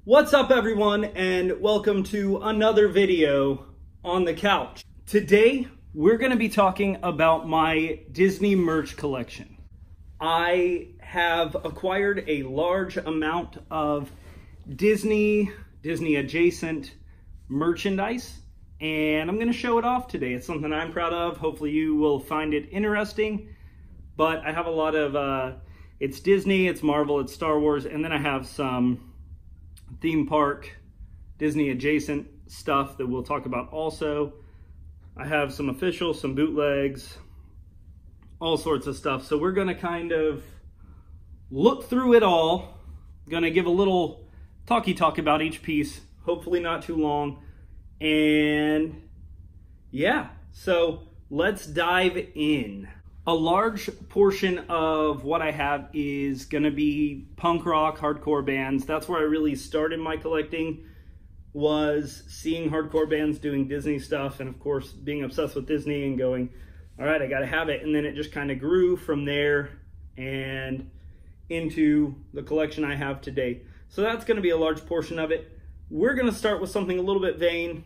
What's up everyone, and welcome to another video on the couch. Today we're going to be talking about my Disney merch collection. I have acquired a large amount of Disney adjacent merchandise, and I'm going to show it off today. It's something I'm proud of. Hopefully you will find it interesting. But I have a lot of, it's Disney, it's Marvel, it's Star Wars, and then I have some theme park Disney adjacent stuff that we'll talk about also. I have some official, some bootlegs, all sorts of stuff. So we're gonna kind of look through it all. Gonna give a little talk about each piece, hopefully not too long. And yeah, so let's dive in. A large portion of what I have is going to be punk rock, hardcore bands. That's where I really started my collecting, was seeing hardcore bands doing Disney stuff, and of course being obsessed with Disney and going, all right, I got to have it. And then it just kind of grew from there and into the collection I have today. So that's going to be a large portion of it. We're going to start with something a little bit vain.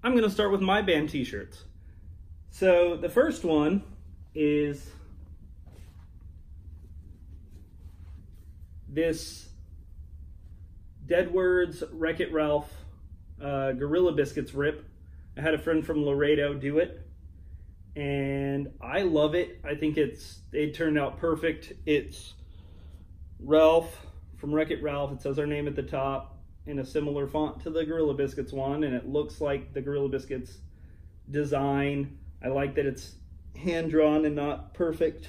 I'm going to start with my band t-shirts. So the first one is this Deadwords Wreck-It Ralph Gorilla Biscuits rip. I had a friend from Laredo do it, and I love it. I think it turned out perfect. It's Ralph from Wreck-It Ralph. It says our name at the top in a similar font to the Gorilla Biscuits one, and it looks like the Gorilla Biscuits design. I like that it's hand-drawn and not perfect.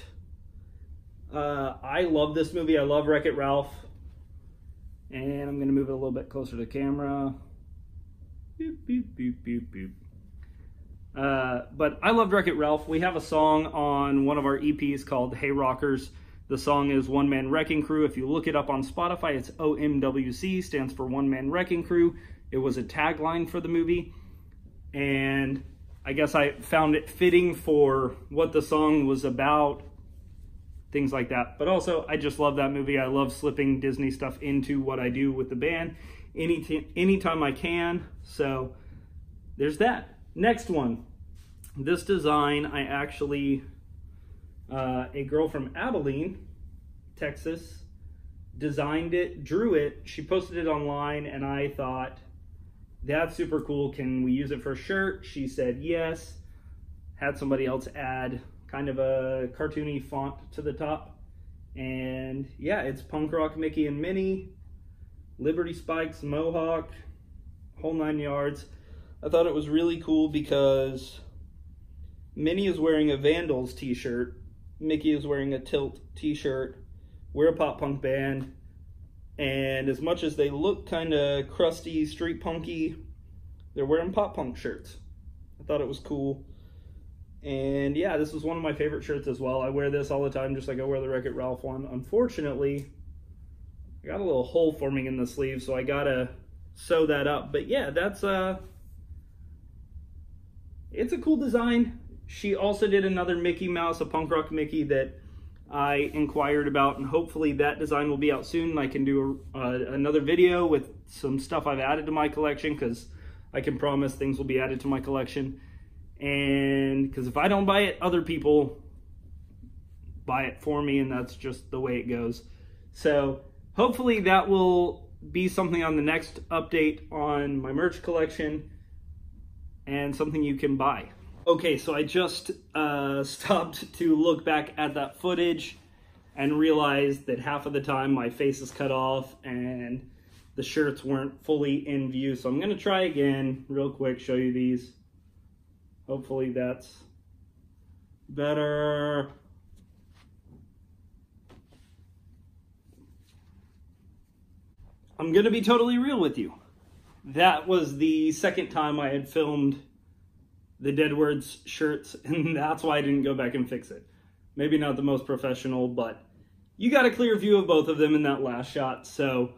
I love this movie. I love Wreck-It Ralph. And I'm going to move it a little bit closer to the camera. Boop, boop, boop, boop, boop. But I loved Wreck-It Ralph. We have a song on one of our EPs called Hey Rockers. The song is One Man Wrecking Crew. If you look it up on Spotify, it's OMWC, stands for One Man Wrecking Crew. It was a tagline for the movie. And I guess I found it fitting for what the song was about, things like that. But also, I just love that movie. I love slipping Disney stuff into what I do with the band anytime I can. So there's that. Next one. This design, I actually, a girl from Abilene, Texas, designed it, drew it. She posted it online, and I thought, that's super cool. Can we use it for a shirt? She said yes. Had somebody else add kind of a cartoony font to the top. And yeah, it's punk rock Mickey and Minnie, Liberty Spikes, Mohawk, whole 9 yards. I thought it was really cool because Minnie is wearing a Vandals t-shirt. Mickey is wearing a Tilt t-shirt. We're a pop punk band. And as much as they look kind of crusty, street punky, they're wearing pop punk shirts. I thought it was cool. And yeah, this is one of my favorite shirts as well. I wear this all the time, just like I wear the Wreck-It Ralph one. Unfortunately, I got a little hole forming in the sleeve, so I gotta sew that up. But yeah, that's it's a cool design. She also did another Mickey Mouse, a punk rock Mickey that I inquired about, and hopefully that design will be out soon, and I can do another video with some stuff I've added to my collection, because I can promise things will be added to my collection. And because if I don't buy it, other people buy it for me, and that's just the way it goes. So hopefully that will be something on the next update on my merch collection, and something you can buy. Okay, so I just stopped to look back at that footage and realized that half of the time my face is cut off and the shirts weren't fully in view. So I'm gonna try again real quick, show you these. Hopefully that's better. I'm gonna be totally real with you. That was the second time I had filmed the Deadwords shirts, and that's why I didn't go back and fix it. Maybe not the most professional, but you got a clear view of both of them in that last shot. So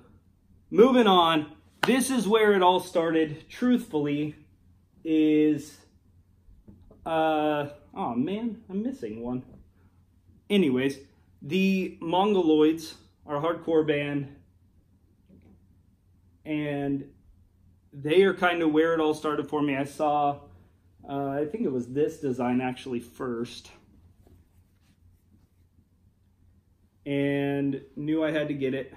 moving on, this is where it all started, truthfully, is, oh man, I'm missing one. Anyways, the Mongoloids, our hardcore band, and they are kind of where it all started for me. I saw, I think it was this design actually first, and knew I had to get it.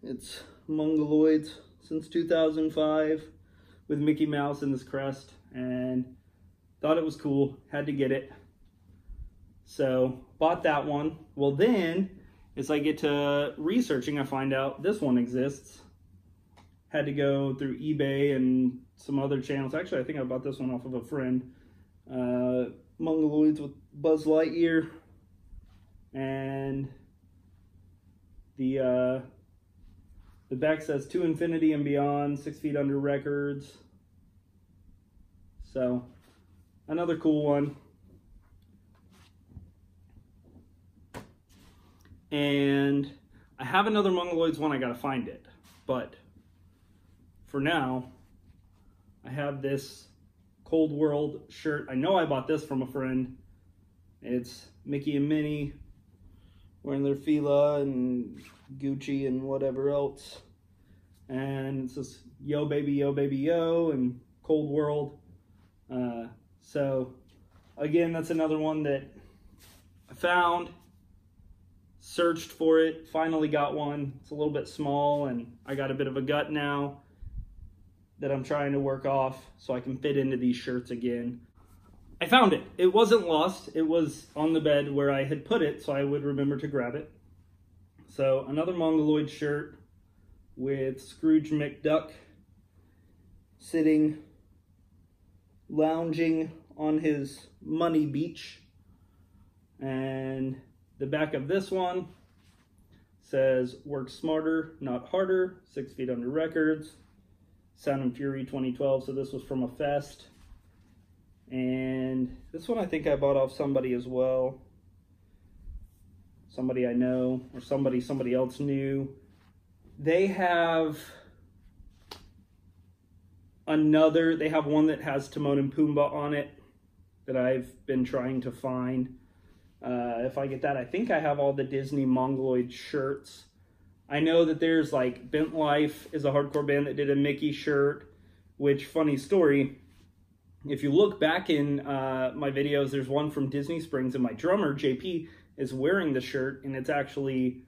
It's Mongoloids since 2005 with Mickey Mouse in this crest, and thought it was cool, had to get it. So bought that one. Well, then as I get to researching, I find out this one exists. Had to go through eBay and some other channels. Actually, I think I bought this one off of a friend. Mongoloids with Buzz Lightyear, and the back says To Infinity and Beyond, 6 Feet Under Records. So another cool one. And I have another Mongoloids one, I gotta find it. But for now, I have this Cold World shirt. I know I bought this from a friend. It's Mickey and Minnie wearing their Fila and Gucci and whatever else. And it says yo baby yo and Cold World. So again, that's another one that I found, searched for it, finally got one. It's a little bit small, and I got a bit of a gut now that I'm trying to work off so I can fit into these shirts again. I found it. It wasn't lost. It was on the bed where I had put it, so I would remember to grab it. So another Mongoloid shirt with Scrooge McDuck sitting, lounging on his money beach. And the back of this one says work smarter, not harder, 6 Feet Under Records, Sound and Fury 2012. So this was from a fest. And this one I think I bought off somebody as well. Somebody I know, or somebody else knew. They have they have one that has Timon and Pumbaa on it that I've been trying to find. If I get that, I think I have all the Disney Mongoloid shirts. I know that there's like Bent Life is a hardcore band that did a Mickey shirt, which, funny story, if you look back in my videos, there's one from Disney Springs, and my drummer, JP, is wearing the shirt, and it's actually,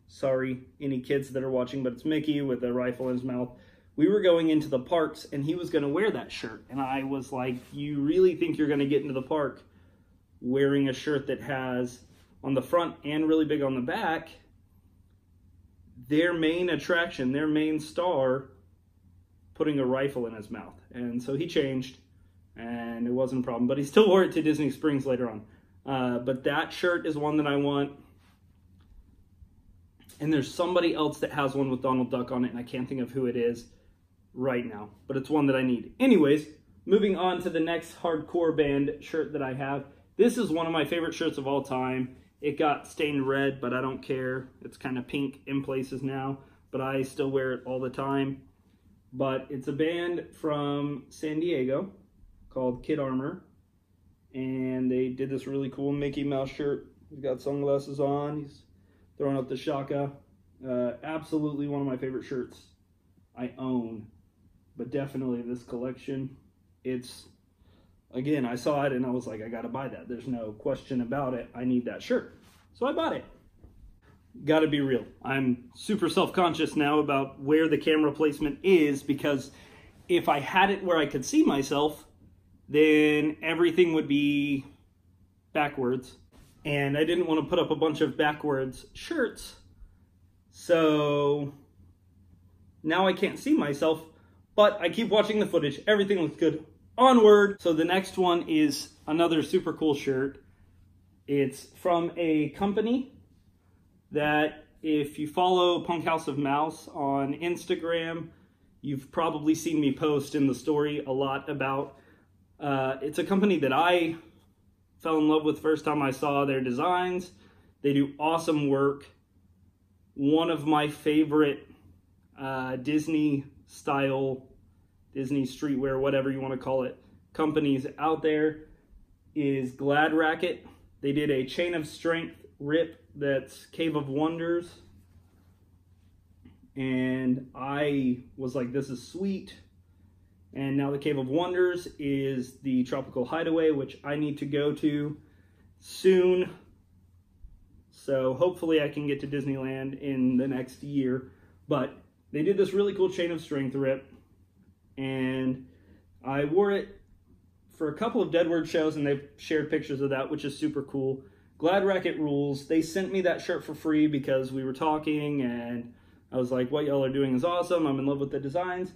sorry, any kids that are watching, but it's Mickey with a rifle in his mouth. We were going into the parks, and he was going to wear that shirt, and I was like, you really think you're going to get into the park wearing a shirt that has, on the front and really big on the back, their main attraction, their main star, putting a rifle in his mouth? And so he changed, and it wasn't a problem, but he still wore it to Disney Springs later on. But that shirt is one that I want. And there's somebody else that has one with Donald Duck on it, and I can't think of who it is right now, but it's one that I need. Anyways, moving on to the next hardcore band shirt that I have. This is one of my favorite shirts of all time. It got stained red, but I don't care. It's kind of pink in places now, but I still wear it all the time. But it's a band from San Diego called Kid Armor, and they did this really cool Mickey Mouse shirt. He's got sunglasses on. He's throwing up the shaka. Absolutely one of my favorite shirts I own, but definitely this collection. It's, again, I saw it and I was like, I gotta buy that. There's no question about it. I need that shirt. So I bought it. Gotta be real. I'm super self-conscious now about where the camera placement is, because if I had it where I could see myself, then everything would be backwards. And I didn't want to put up a bunch of backwards shirts. So now I can't see myself, but I keep watching the footage. Everything looks good. Onward. So the next one is another super cool shirt. It's from a company that, if you follow Punk House of Mouse on Instagram, you've probably seen me post in the story a lot about. It's a company that I fell in love with first time I saw their designs. They do awesome work. One of my favorite Disney style, Disney streetwear, whatever you want to call it, companies out there is Glad Racket. They did a Chain of Strength rip that's Cave of Wonders. and I was like, this is sweet. And now the Cave of Wonders is the Tropical Hideaway, which I need to go to soon. So hopefully I can get to Disneyland in the next year. But they did this really cool Chain of Strength rip, and I wore it for a couple of Deadward shows, and they've shared pictures of that, which is super cool. Glad Racket rules. They sent me that shirt for free because we were talking, and I was like, what y'all are doing is awesome. I'm in love with the designs.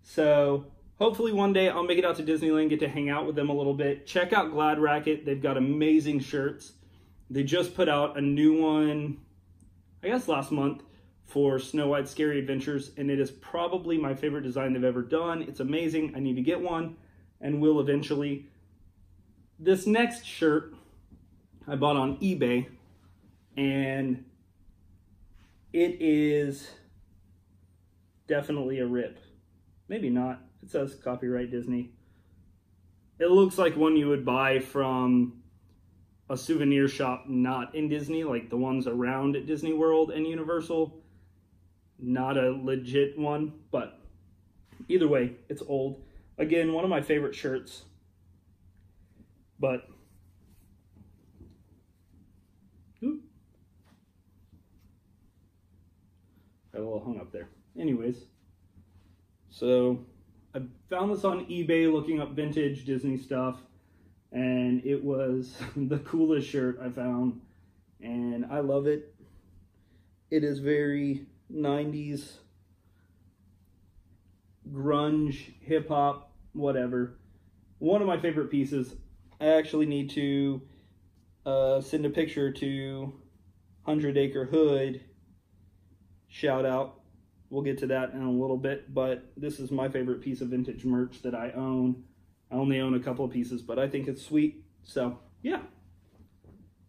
So hopefully one day I'll make it out to Disneyland, get to hang out with them a little bit. Check out Glad Racket. They've got amazing shirts. They just put out a new one, I guess last month, for Snow White's Scary Adventures, and it is probably my favorite design they've ever done. It's amazing. I need to get one, and will eventually. This next shirt I bought on eBay, and it is definitely a rip. Maybe not. It says copyright Disney. It looks like one you would buy from a souvenir shop not in Disney, like the ones around at Disney World and Universal. Not a legit one, but either way, it's old. Again, one of my favorite shirts, but got a little hung up there. Anyways, so I found this on eBay looking up vintage Disney stuff, and it was the coolest shirt I found, and I love it. It is very 90s grunge, hip-hop, whatever. One of my favorite pieces. I actually need to send a picture to 100 Acre Hood. Shout out. We'll get to that in a little bit, but this is my favorite piece of vintage merch that I own. I only own a couple of pieces, but I think it's sweet. So, yeah.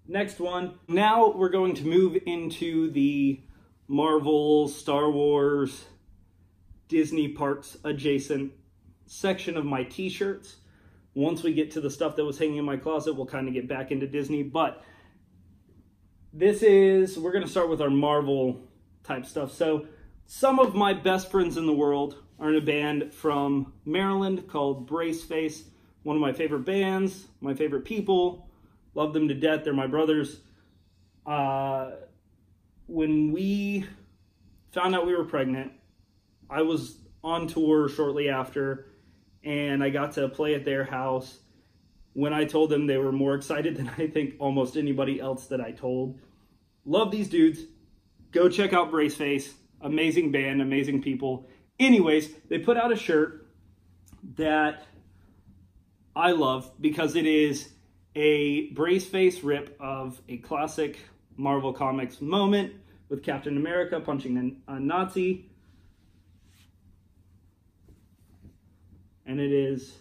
Next one. Now we're going to move into the Marvel, Star Wars, Disney parks adjacent section of my t-shirts. Once we get to the stuff that was hanging in my closet, we'll kind of get back into Disney, but we're going to start with our Marvel type stuff. So some of my best friends in the world are in a band from Maryland called Braceface. One of my favorite bands, my favorite people, love them to death. They're my brothers. When we found out we were pregnant, I was on tour shortly after, and I got to play at their house. When I told them, they were more excited than I think almost anybody else that I told. Love these dudes. Go check out Braceface. Amazing band, amazing people. Anyways, they put out a shirt that I love because it is a Braceface rip of a classic Marvel Comics moment with Captain America punching a Nazi. And it is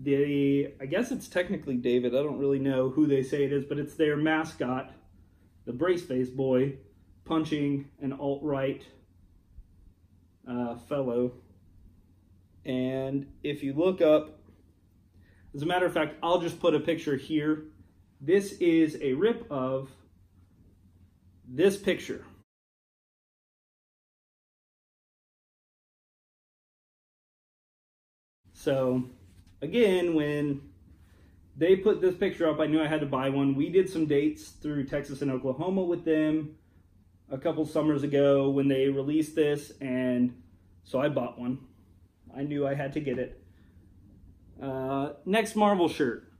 I guess it's technically David. I don't really know who they say it is, but it's their mascot, the Braceface boy, punching an alt-right fellow. And if you look up, as a matter of fact, I'll just put a picture here. This is a rip of this picture. So, again, when they put this picture up, I knew I had to buy one. We did some dates through Texas and Oklahoma with them a couple summers ago when they released this, and so I bought one. I knew I had to get it. Next Marvel shirt.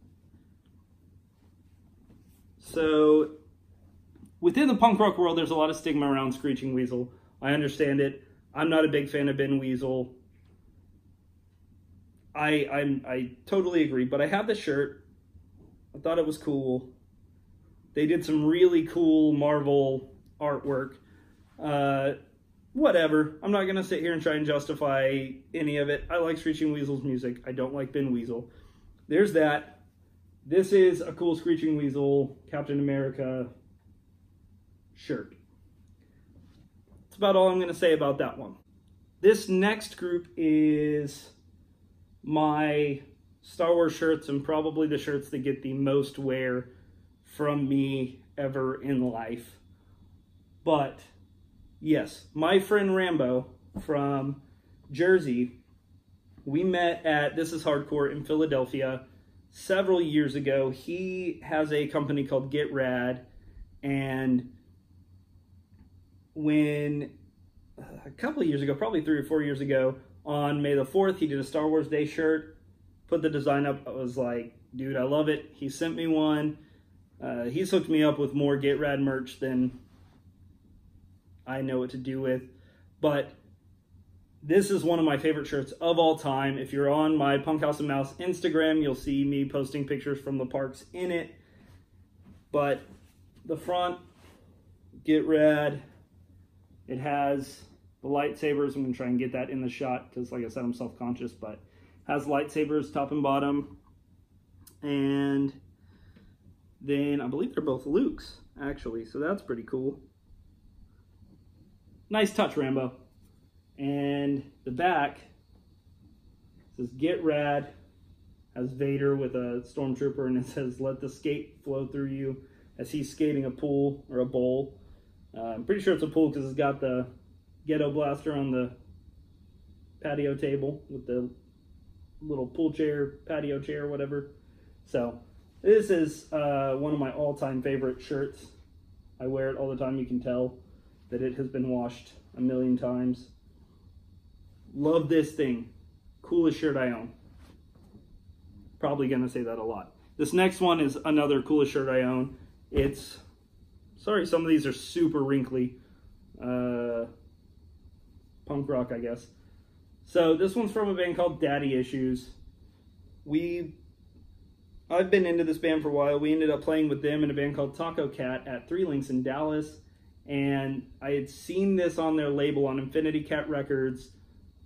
So, within the punk rock world, there's a lot of stigma around Screeching Weasel. I understand it. I'm not a big fan of Ben Weasel. I totally agree, but I have the shirt. I thought it was cool. They did some really cool Marvel artwork. Whatever. I'm not going to sit here and try and justify any of it. I like Screeching Weasel's music. I don't like Ben Weasel. There's that. This is a cool Screeching Weasel Captain America shirt. That's about all I'm going to say about that one. This next group is my Star Wars shirts, and probably the shirts that get the most wear from me ever in life. But Yes, my friend Rambo from Jersey, we met at This Is Hardcore in Philadelphia several years ago. He has a company called Get Rad, and when a couple of years ago, probably 3 or 4 years ago, on May the 4th, he did a Star Wars Day shirt, put the design up. I was like, dude, I love it. He sent me one. He's hooked me up with more Get Rad merch than I know what to do with. But this is one of my favorite shirts of all time. If you're on my Punk House and Mouse Instagram, you'll see me posting pictures from the parks in it. But the front, Get Rad. It has the lightsabers. I'm going to try and get that in the shot because, like I said, I'm self-conscious, but has lightsabers top and bottom. And then I believe they're both Luke's, actually, so that's pretty cool. Nice touch, Rambo. And the back says Get Rad, has Vader with a stormtrooper, and it says let the skate flow through you as he's skating a pool or a bowl. I'm pretty sure it's a pool because it's got the ghetto blaster on the patio table with the little pool chair, patio chair, whatever. So this is one of my all-time favorite shirts. I wear it all the time. You can tell that it has been washed a million times. Love this thing. Coolest shirt I own. Probably gonna say that a lot. This next one is another coolest shirt I own. It's, sorry, some of these are super wrinkly. Punk rock, I guess. So this one's from a band called Daddy Issues. I've been into this band for a while. We ended up playing with them in a band called Taco Cat at Three Links in Dallas. And I had seen this on their label on Infinity Cat Records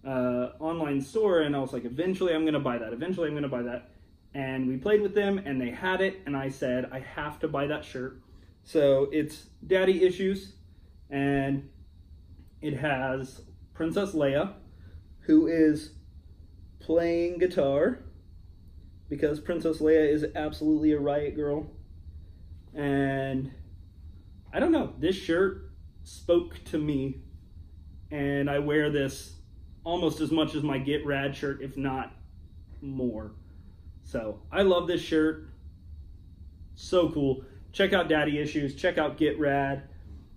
online store, and I was like, eventually I'm going to buy that. Eventually I'm going to buy that. And we played with them, and they had it, and I said, I have to buy that shirt. So it's Daddy Issues, and it has Princess Leia, who is playing guitar, because Princess Leia is absolutely a riot girl. And I don't know, this shirt spoke to me, and I wear this almost as much as my Get Rad shirt, if not more. So I love this shirt. So cool. Check out Daddy Issues. Check out Get Rad.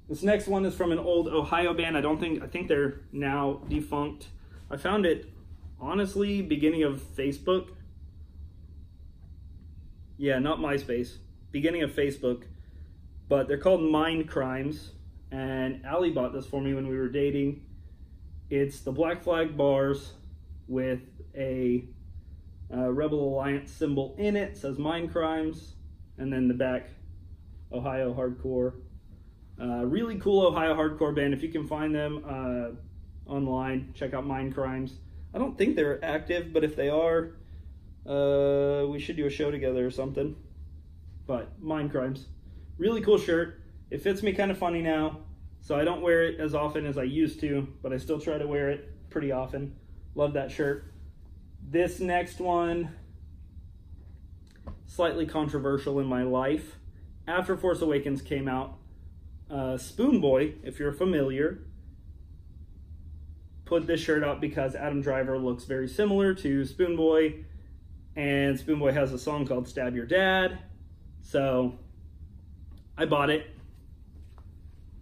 This next one is from an old Ohio band. I think they're now defunct. I found it, honestly, beginning of Facebook. Yeah, not MySpace. Beginning of Facebook. But they're called Mind Crimes. And Allie bought this for me when we were dating. It's the Black Flag bars with a Rebel Alliance symbol in it. It says Mind Crimes. And then the back, Ohio Hardcore. Really cool Ohio hardcore band. If you can find them online, check out Mind Crimes. I don't think they're active, but if they are, we should do a show together or something. But Mind Crimes. Really cool shirt. It fits me kind of funny now, so I don't wear it as often as I used to, but I still try to wear it pretty often. Love that shirt. This next one, slightly controversial in my life. After Force Awakens came out, Spoon Boy, if you're familiar, put this shirt out because Adam Driver looks very similar to Spoon Boy, and Spoon Boy has a song called Stab Your Dad. So I bought it.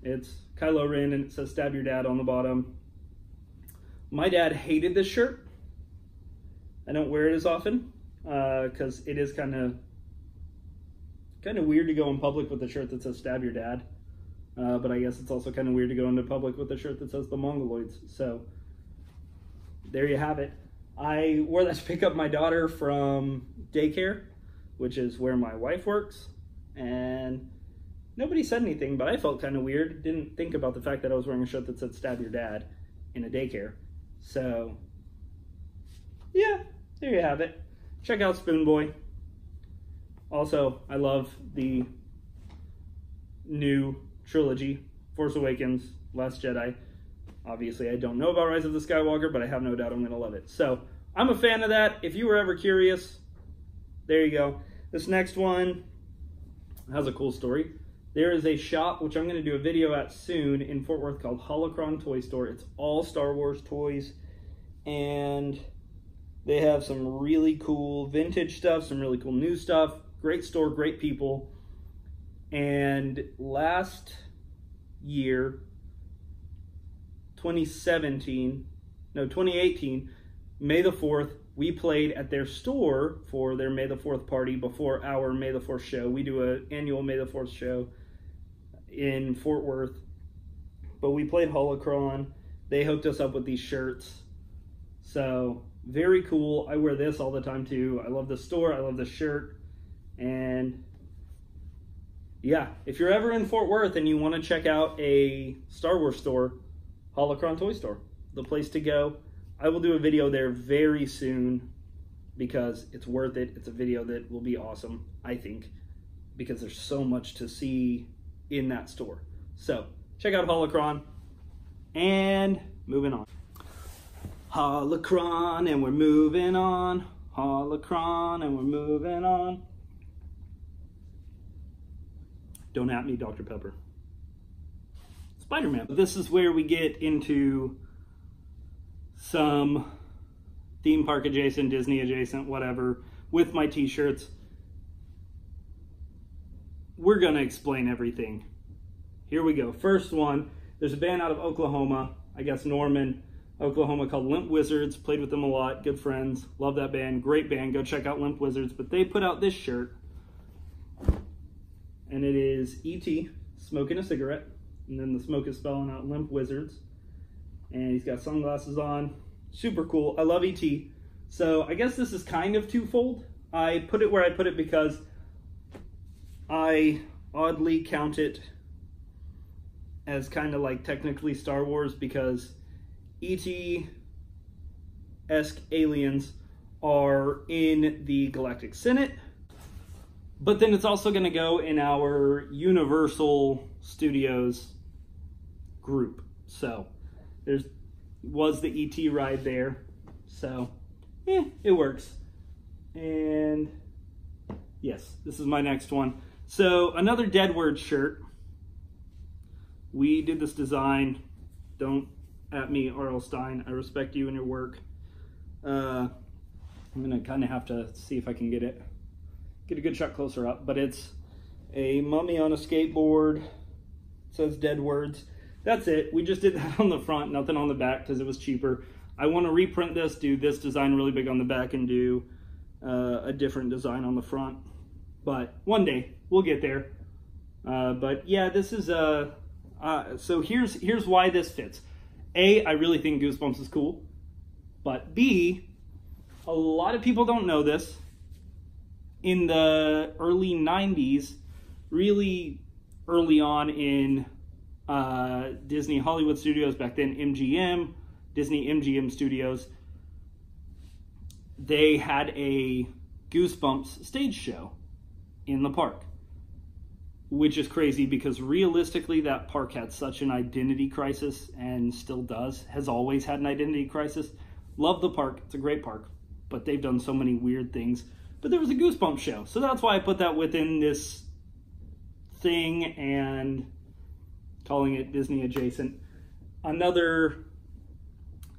It's Kylo Ren and it says Stab Your Dad on the bottom. My dad hated this shirt. I don't wear it as often because it is kind of weird to go in public with a shirt that says Stab Your Dad. But I guess it's also kind of weird to go into public with a shirt that says the Mongoloids. So there you have it. I wore that to pick up my daughter from daycare, which is where my wife works. And nobody said anything, but I felt kind of weird. Didn't think about the fact that I was wearing a shirt that said Stab Your Dad in a daycare. So yeah, there you have it. Check out Spoon Boy. Also, I love the new trilogy, Force Awakens, Last Jedi. Obviously, I don't know about Rise of the Skywalker, but I have no doubt I'm going to love it. So, I'm a fan of that. If you were ever curious, there you go. This next one has a cool story. There is a shop, which I'm going to do a video at soon, in Fort Worth called Holocron Toy Store. It's all Star Wars toys, and they have some really cool vintage stuff, some really cool new stuff. Great store, great people. And last year, 2018, May the 4th, we played at their store for their May the 4th party before our May the 4th show. We do an annual May the 4th show in Fort Worth, but we played Holocron. They hooked us up with these shirts. So very cool. I wear this all the time too. I love the store. I love the shirt. And yeah, if you're ever in Fort Worth and you want to check out a Star Wars store, Holocron Toy Store, the place to go. I will do a video there very soon because it's worth it. It's a video that will be awesome, I think, because there's so much to see in that store. So check out Holocron, and moving on. Holocron, and we're moving on. Holocron, and we're moving on. Don't at me, Dr. Pepper. Spider-Man. This is where we get into some theme park adjacent, Disney adjacent, whatever, with my t-shirts. We're gonna explain everything. Here we go. First one, there's a band out of Oklahoma, I guess Norman, Oklahoma, called Limp Wizards. Played with them a lot, good friends, love that band, great band, go check out Limp Wizards. But they put out this shirt, and it is E.T. smoking a cigarette, and then the smoke is spelling out Limp Wizards. And he's got sunglasses on. Super cool. I love E.T. So I guess this is kind of twofold. I put it where I put it because I oddly count it as kind of like technically Star Wars, because E.T.-esque aliens are in the Galactic Senate. But then it's also going to go in our Universal Studios group. So there was the E.T. ride there, so it works. And yes, this is my next one. So another Deadword shirt. We did this design. Don't at me, R.L. Stine. I respect you and your work. I'm gonna kind of have to see if I can get a good shot closer up, but it's a mummy on a skateboard. It says Deadwords. That's it. We just did that on the front, nothing on the back because it was cheaper. I want to reprint this, do this design really big on the back, and do a different design on the front. But one day we'll get there. But yeah, this is so here's why this fits. A, I really think Goosebumps is cool. But B, a lot of people don't know this. In the early 90s, really early on in Disney Hollywood Studios, back then MGM, Disney MGM Studios, they had a Goosebumps stage show in the park, which is crazy because realistically that park had such an identity crisis, and still does, has always had an identity crisis. Love the park, it's a great park, but they've done so many weird things. But there was a Goosebumps show, so that's why I put that within this thing and calling it Disney adjacent. Another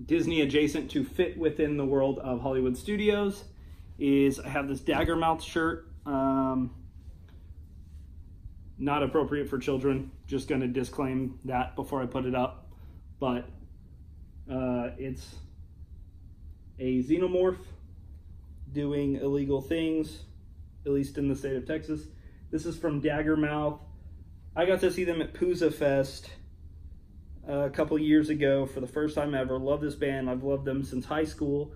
Disney adjacent to fit within the world of Hollywood Studios is I have this Daggermouth shirt. Not appropriate for children. Just going to disclaim that before I put it up. But it's a xenomorph doing illegal things, at least in the state of Texas. This is from Daggermouth. I got to see them at Pooza Fest a couple years ago for the first time ever. Love this band. I've loved them since high school.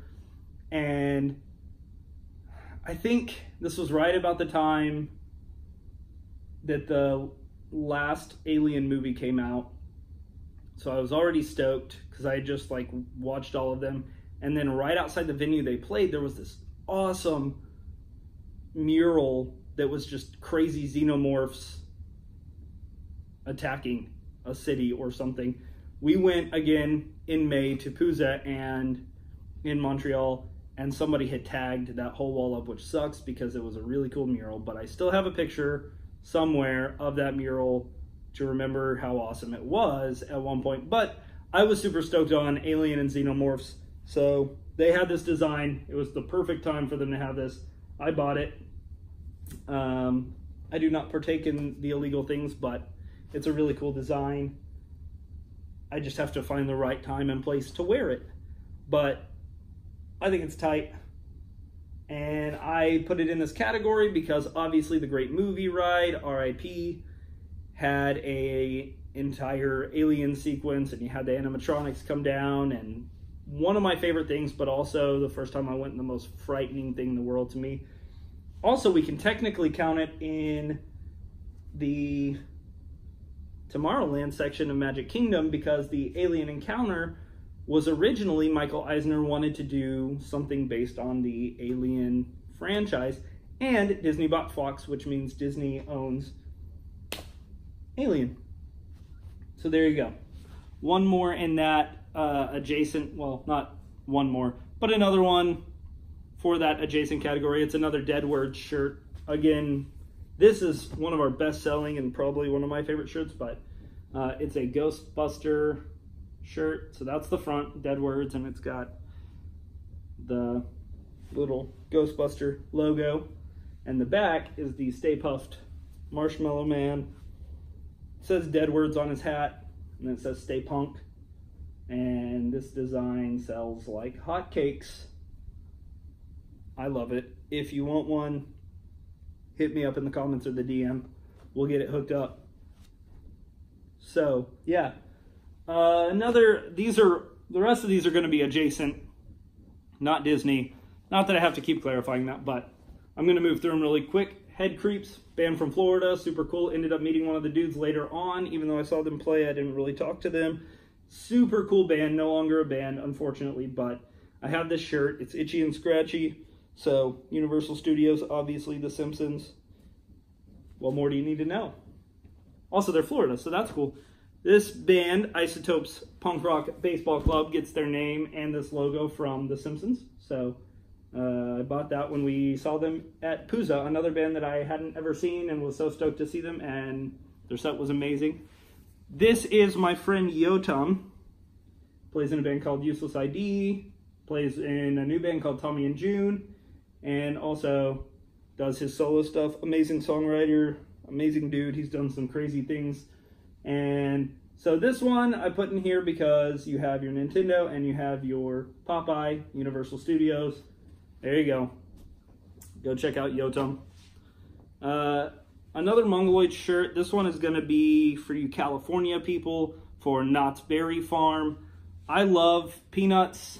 And I think this was right about the time that the last Alien movie came out. So I was already stoked because I had just like watched all of them. And then right outside the venue they played, there was this awesome mural that was just crazy xenomorphs attacking a city or something. We went again in May to Pooza and in Montreal, and somebody had tagged that whole wall up, which sucks because it was a really cool mural, but I still have a picture somewhere of that mural to remember how awesome it was at one point. But I was super stoked on Alien and Xenomorphs, so they had this design. It was the perfect time for them to have this. I bought it. I do not partake in the illegal things, but it's a really cool design. I just have to find the right time and place to wear it. But I think it's tight. And I put it in this category because obviously The Great Movie Ride, R.I.P., had a entire alien sequence, and you had the animatronics come down, and one of my favorite things, but also the first time I went, and the most frightening thing in the world to me. Also, we can technically count it in the Tomorrowland section of Magic Kingdom because the Alien Encounter was originally, Michael Eisner wanted to do something based on the Alien franchise, and Disney bought Fox, which means Disney owns Alien. So there you go. One more in that adjacent, well, not one more, but another one for that adjacent category. It's another Deadwords shirt. Again, this is one of our best selling and probably one of my favorite shirts, but it's a Ghostbuster shirt. So that's the front, Deadwords, and it's got the little Ghostbuster logo. And the back is the Stay Puft Marshmallow Man. It says Deadwords on his hat, and it says Stay Punk. And this design sells like hotcakes. I love it. If you want one, hit me up in the comments or the DM. We'll get it hooked up. So, yeah. The rest of these are going to be adjacent, not Disney. Not that I have to keep clarifying that, but I'm going to move through them really quick. Head Creeps, band from Florida, super cool. Ended up meeting one of the dudes later on. Even though I saw them play, I didn't really talk to them. Super cool band, no longer a band, unfortunately, but I have this shirt. It's itchy and scratchy. So, Universal Studios, obviously The Simpsons. What more do you need to know? Also, they're Florida, so that's cool. This band, Isotopes Punk Rock Baseball Club, gets their name and this logo from The Simpsons. So, I bought that when we saw them at Pooza, another band that I hadn't ever seen and was so stoked to see them, and their set was amazing. This is my friend Yotam. Plays in a band called Useless ID, plays in a new band called Tommy and June, and also does his solo stuff. Amazing songwriter, amazing dude. He's done some crazy things. And so this one I put in here because you have your Nintendo and you have your Popeye, Universal Studios. There you go. Go check out Yotam. Another Mongoloid shirt. This one is going to be for you California people, for Knott's Berry Farm. I love Peanuts.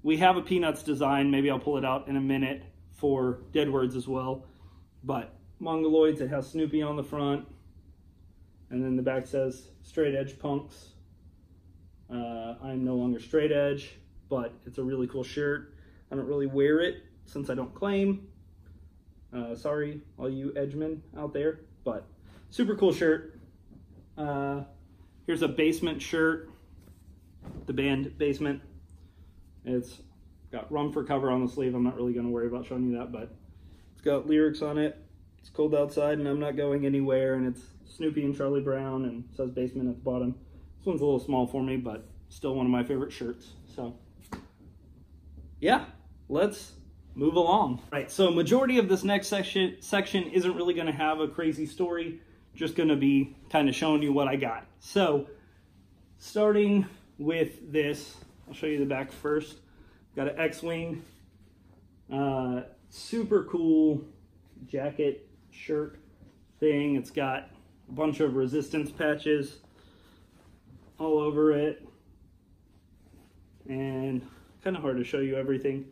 We have a Peanuts design. Maybe I'll pull it out in a minute for Deadwords as well. But Mongoloids, it has Snoopy on the front. And then the back says Straight Edge Punks. I'm no longer straight edge, but it's a really cool shirt. I don't really wear it since I don't claim. Sorry, all you edgemen out there, but super cool shirt. Here's a Basement shirt, the band Basement. It's got Rum for Cover on the sleeve. I'm not really going to worry about showing you that, but it's got lyrics on it. It's cold outside and I'm not going anywhere, and it's Snoopy and Charlie Brown, and it says Basement at the bottom. This one's a little small for me, but still one of my favorite shirts. So, yeah, let's move along. Right, so majority of this next section isn't really going to have a crazy story, just going to be kind of showing you what I got. So, starting with this, I'll show you the back first. Got an X-Wing, super cool jacket, shirt thing. It's got a bunch of resistance patches all over it, and kind of hard to show you everything,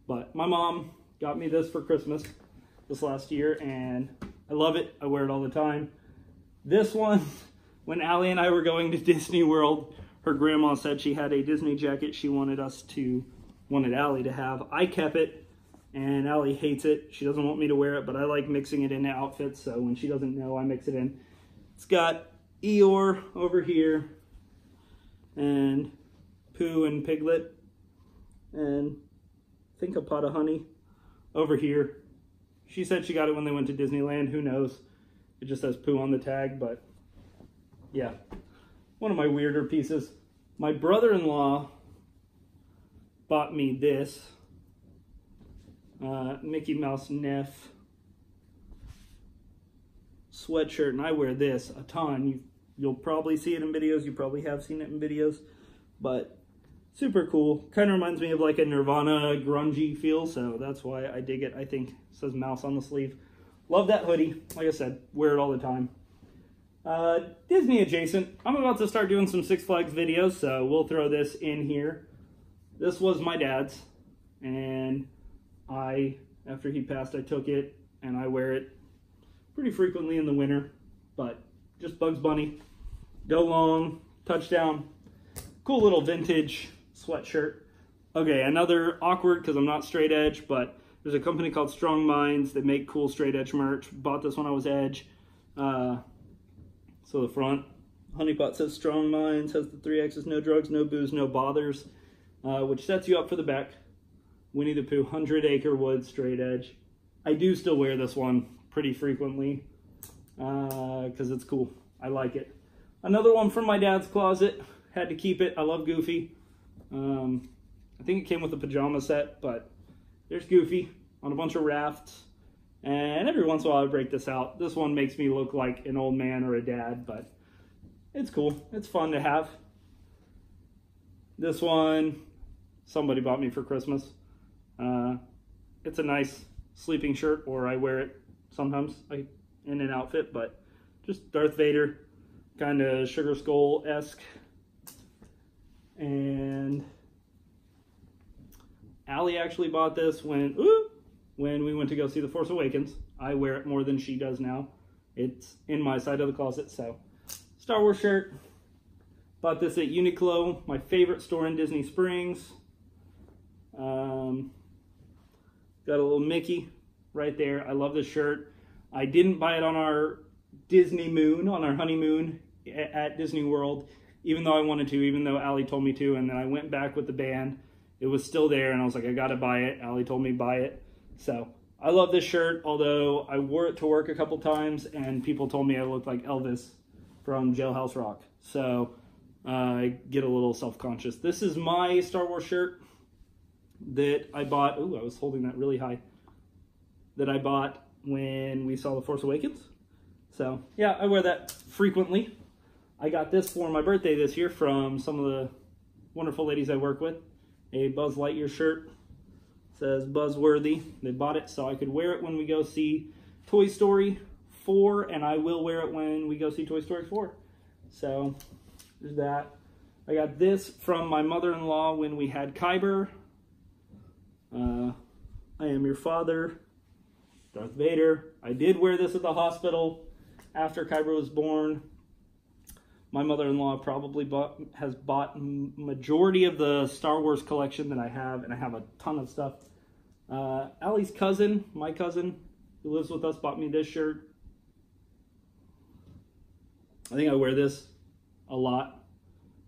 but my mom got me this for Christmas this last year, and I love it. I wear it all the time. This one, when Allie and I were going to Disney World, her grandma said she had a Disney jacket she wanted Allie to have. I kept it, and Allie hates it. She doesn't want me to wear it, but I like mixing it into outfits, so when she doesn't know, I mix it in. It's got Eeyore over here, and Pooh and Piglet, and I think a pot of honey over here. She said she got it when they went to Disneyland. Who knows? It just says Pooh on the tag, but yeah. One of my weirder pieces. My brother-in-law bought me this Mickey Mouse Neff sweatshirt, and I wear this a ton. You'll probably see it in videos. You probably have seen it in videos, but super cool. Kind of reminds me of like a Nirvana grungy feel, so that's why I dig it. I think it says Mouse on the sleeve. Love that hoodie. Like I said, wear it all the time. Disney adjacent. I'm about to start doing some Six Flags videos, so we'll throw this in here. This was my dad's, and after he passed, I took it, and I wear it pretty frequently in the winter, but just Bugs Bunny. Go long, touchdown. Cool little vintage sweatshirt. Okay, another awkward because I'm not straight edge, but there's a company called Strong Minds that make cool straight edge merch. Bought this when I was edge. So the front, Honeypot says Strong Minds, has the 3 X's, no drugs, no booze, no bothers, which sets you up for the back. Winnie the Pooh, 100 Acre Wood, straight edge. I do still wear this one pretty frequently because it's cool. I like it. Another one from my dad's closet. Had to keep it. I love Goofy. I think it came with a pajama set, but there's Goofy on a bunch of rafts. And every once in a while I break this out. This one makes me look like an old man or a dad, but it's cool. It's fun to have. This one, somebody bought me for Christmas. It's a nice sleeping shirt, or I wear it sometimes in an outfit, but just Darth Vader, kind of Sugar Skull-esque. And Allie actually bought this when we went to go see The Force Awakens. I wear it more than she does now. It's in my side of the closet, so. Star Wars shirt. Bought this at Uniqlo, my favorite store in Disney Springs. Got a little Mickey right there. I love this shirt. I didn't buy it on our Disney moon, on our honeymoon at Disney World, even though I wanted to, even though Allie told me to, and then I went back with the band. It was still there, and I was like, I gotta buy it. Allie told me buy it. So, I love this shirt, although I wore it to work a couple times, and people told me I looked like Elvis from Jailhouse Rock. So, I get a little self-conscious. This is my Star Wars shirt that I bought. Ooh, I was holding that really high. That I bought when we saw The Force Awakens. So, yeah, I wear that frequently. I got this for my birthday this year from some of the wonderful ladies I work with. A Buzz Lightyear shirt. It says Buzzworthy. They bought it so I could wear it when we go see Toy Story 4, and I will wear it when we go see Toy Story 4. So, there's that. I got this from my mother-in-law when we had Kyber. I am your father, Darth Vader. I did wear this at the hospital after Kyber was born. My mother-in-law probably has bought majority of the Star Wars collection that I have, and I have a ton of stuff. Allie's cousin, my cousin, who lives with us, bought me this shirt. I think I wear this a lot.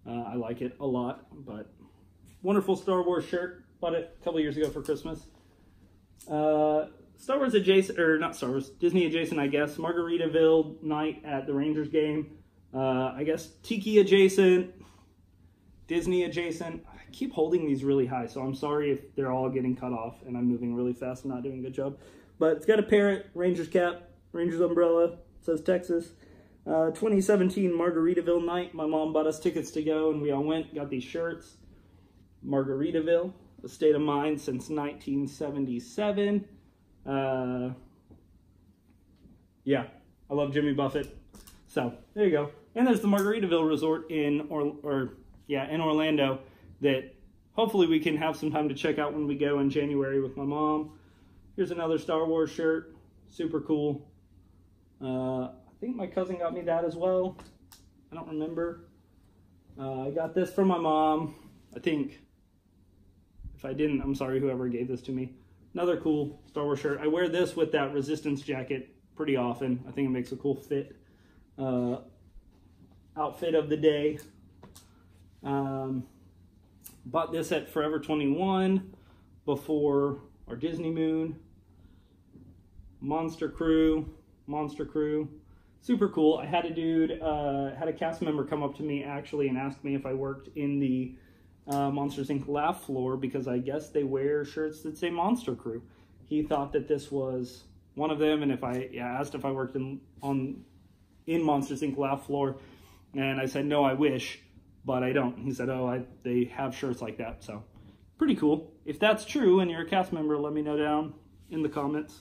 I like it a lot, but wonderful Star Wars shirt. Bought it a couple years ago for Christmas. Star Wars adjacent, or not Star Wars, Disney adjacent, I guess. Margaritaville night at the Rangers game. I guess Tiki adjacent, Disney adjacent. I keep holding these really high, so I'm sorry if they're all getting cut off and I'm moving really fast and not doing a good job. But it's got a parrot, Rangers cap, Rangers umbrella, it says Texas. 2017 Margaritaville night. My mom bought us tickets to go, and we all went, got these shirts. Margaritaville, a state of mind since 1977. Yeah, I love Jimmy Buffett. So, there you go. And there's the Margaritaville Resort in Orlando that hopefully we can have some time to check out when we go in January with my mom. Here's another Star Wars shirt. Super cool. I think my cousin got me that as well. I don't remember. I got this from my mom. I think. If I didn't, I'm sorry whoever gave this to me. Another cool Star Wars shirt. I wear this with that Resistance jacket pretty often. I think it makes a cool fit. Outfit of the day. Bought this at Forever 21 before our Disney moon. Monster Crew. Super cool. I had a dude, had a cast member come up to me actually and ask me if I worked in the Monsters Inc. laugh floor, because I guess they wear shirts that say Monster Crew. He thought that this was one of them, and if I asked if I worked in Monsters Inc. laugh floor, and I said no, I wish, but I don't. He said, oh, they have shirts like that. So pretty cool. If that's true and you're a cast member, let me know down in the comments.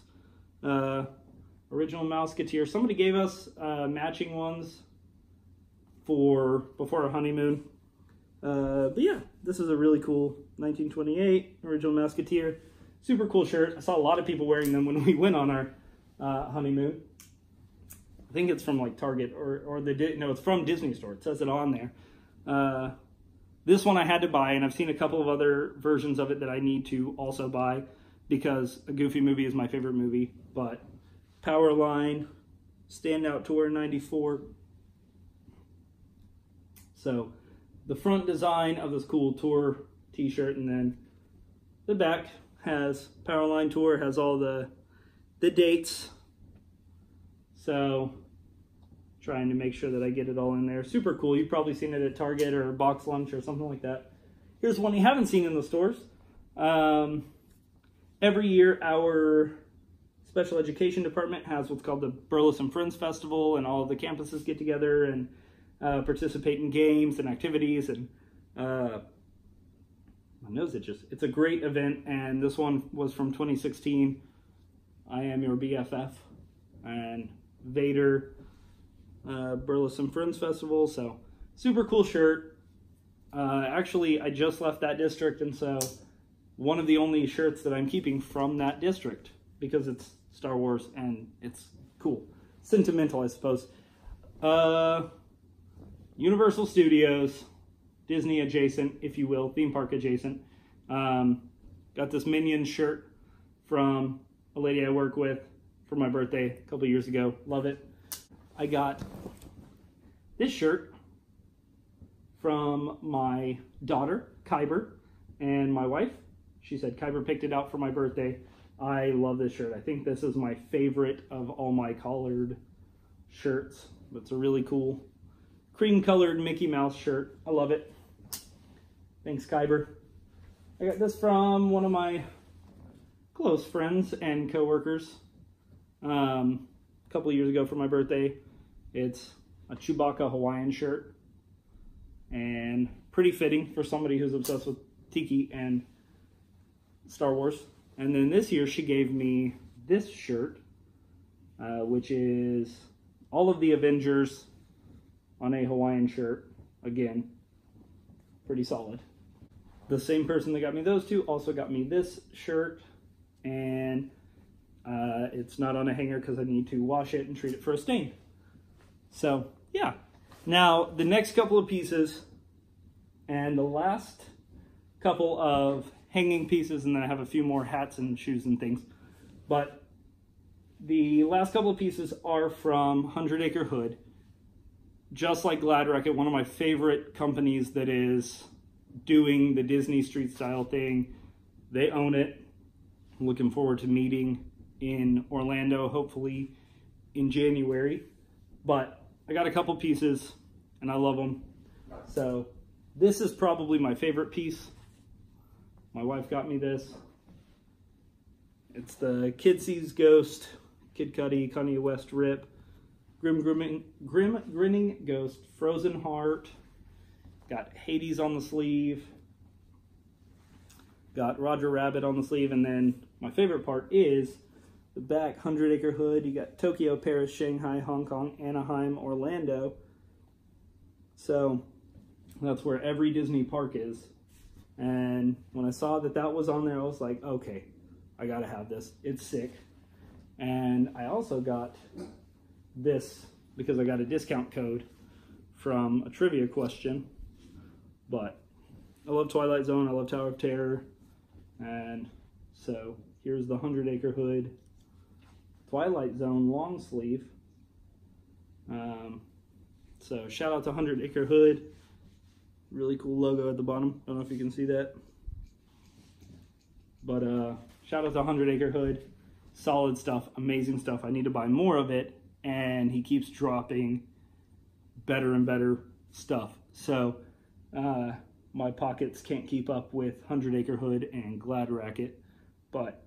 Original Mouseketeer. Somebody gave us matching ones before our honeymoon. But yeah, this is a really cool 1928 Original Mouseketeer. Super cool shirt. I saw a lot of people wearing them when we went on our honeymoon. I think it's from like Target or no, it's from Disney Store. It says it on there. This one I had to buy, and I've seen a couple of other versions of it that I need to also buy because A Goofy Movie is my favorite movie. But Powerline Standout Tour 94. So the front design of this cool tour t-shirt, and then the back has Powerline Tour, has all the dates. So trying to make sure that I get it all in there. Super cool. You've probably seen it at Target or Box Lunch or something like that. Here's one you haven't seen in the stores. Every year our special education department has what's called the Burleson Friends Festival, and all of the campuses get together and participate in games and activities, and my nose itches. It's a great event, and this one was from 2016. I Am Your BFF and Vader Burleson Friends Festival. So super cool shirt. Actually, I just left that district, and so one of the only shirts that I'm keeping from that district, because it's Star Wars and it's cool. Sentimental, I suppose. Universal Studios, Disney adjacent, if you will, theme park adjacent. Got this Minions shirt from a lady I work with for my birthday a couple years ago. Love it. I got this shirt from my daughter, Kyber, and my wife. She said Kyber picked it out for my birthday. I love this shirt. I think this is my favorite of all my collared shirts. It's a really cool cream colored Mickey Mouse shirt. I love it. Thanks, Kyber. I got this from one of my close friends and coworkers a couple years ago for my birthday. It's a Chewbacca Hawaiian shirt, and pretty fitting for somebody who's obsessed with Tiki and Star Wars. And then this year she gave me this shirt, which is all of the Avengers on a Hawaiian shirt. Again, pretty solid. The same person that got me those two also got me this shirt, and it's not on a hanger because I need to wash it and treat it for a stain. So yeah. Now the next couple of pieces and the last couple of hanging pieces, and then I have a few more hats and shoes and things. But the last couple of pieces are from 100 Acre Hood. Just like Glad Rocket, one of my favorite companies that is doing the Disney street style thing. They own it. I'm looking forward to meeting in Orlando, hopefully in January. But I got a couple pieces and I love them. So this is probably my favorite piece. My wife got me this. It's the Kid Sees Ghost, Kid Cudi, Kanye West Rip, Grim Grinning Ghost, Frozen Heart. Got Hades on the sleeve. Got Roger Rabbit on the sleeve. And then my favorite part is the back 100 Acre Hood. You got Tokyo, Paris, Shanghai, Hong Kong, Anaheim, Orlando. So that's where every Disney park is. And when I saw that that was on there, I was like, okay, I gotta have this. It's sick. And I also got this because I got a discount code from a trivia question. But I love Twilight Zone, I love Tower of Terror. And so here's the 100 Acre Hood Twilight Zone long sleeve. So shout out to 100 Acre Hood. Really cool logo at the bottom. Don't know if you can see that. But shout out to 100 Acre Hood. solid stuff, amazing stuff. I need to buy more of it, and he keeps dropping better and better stuff. So my pockets can't keep up with 100 Acre Hood and Glad Racket, but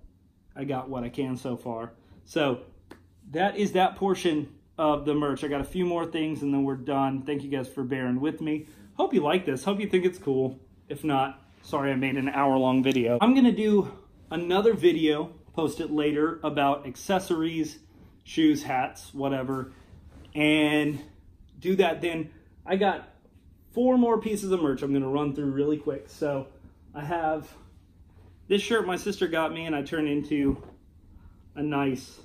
I got what I can so far. So that is that portion of the merch. I got a few more things and then we're done. Thank you guys for bearing with me. Hope you like this. Hope you think it's cool. If not, sorry I made an hour-long video. I'm gonna do another video, post it later, about accessories, shoes, hats, whatever, and do that then. I got 4 more pieces of merch I'm gonna run through really quick. So I have this shirt my sister got me and I turned into a nice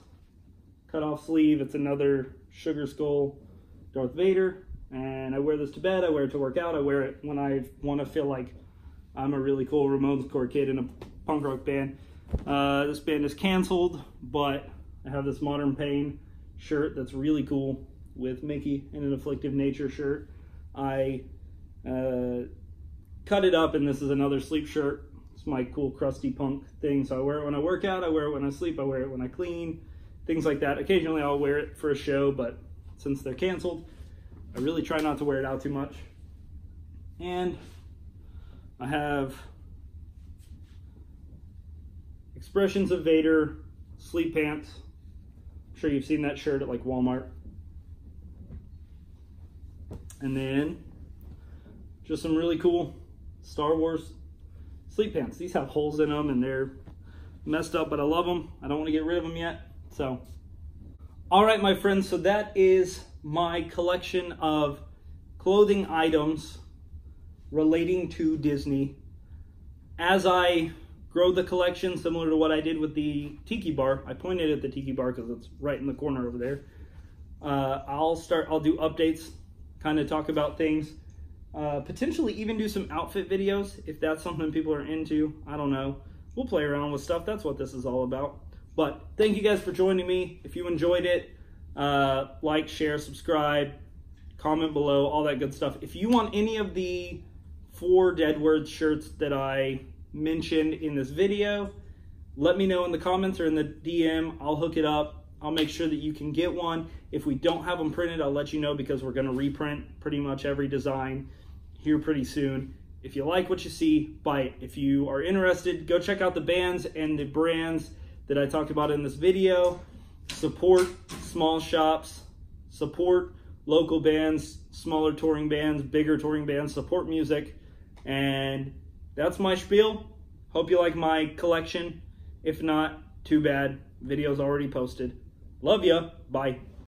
cut-off sleeve. It's another Sugar Skull Darth Vader, and I wear this to bed, I wear it to work out, I wear it when I want to feel like I'm a really cool Ramones core kid in a punk rock band. This band is canceled, but I have this Modern Pain shirt that's really cool with Mickey in an Afflictive Nature shirt. I cut it up, and this is another sleep shirt. It's my cool crusty punk thing, so I wear it when I work out, I wear it when I sleep, I wear it when I clean, things like that. Occasionally I'll wear it for a show, but since they're canceled, I really try not to wear it out too much. And I have Expressions of Vader sleep pants. I'm sure you've seen that shirt at like Walmart. And then just some really cool Star Wars sleep pants. These have holes in them and they're messed up, but I love them. I don't want to get rid of them yet. So, all right, my friends, so that is my collection of clothing items relating to Disney. As I grow the collection, similar to what I did with the Tiki Bar, I pointed at the Tiki Bar because it's right in the corner over there. I'll do updates, kind of talk about things, potentially even do some outfit videos if that's something people are into. I don't know. We'll play around with stuff. That's what this is all about. But thank you guys for joining me. If you enjoyed it, like, share, subscribe, comment below, all that good stuff. If you want any of the 4 Deadwords shirts that I mentioned in this video, let me know in the comments or in the DM. I'll hook it up. I'll make sure that you can get one. If we don't have them printed, I'll let you know because we're going to reprint pretty much every design here pretty soon. If you like what you see, buy it. If you are interested, go check out the bands and the brands that I talked about in this video. Support small shops, support local bands, smaller touring bands, bigger touring bands, support music. And that's my spiel. Hope you like my collection. If not, too bad. Video's already posted. Love ya. Bye.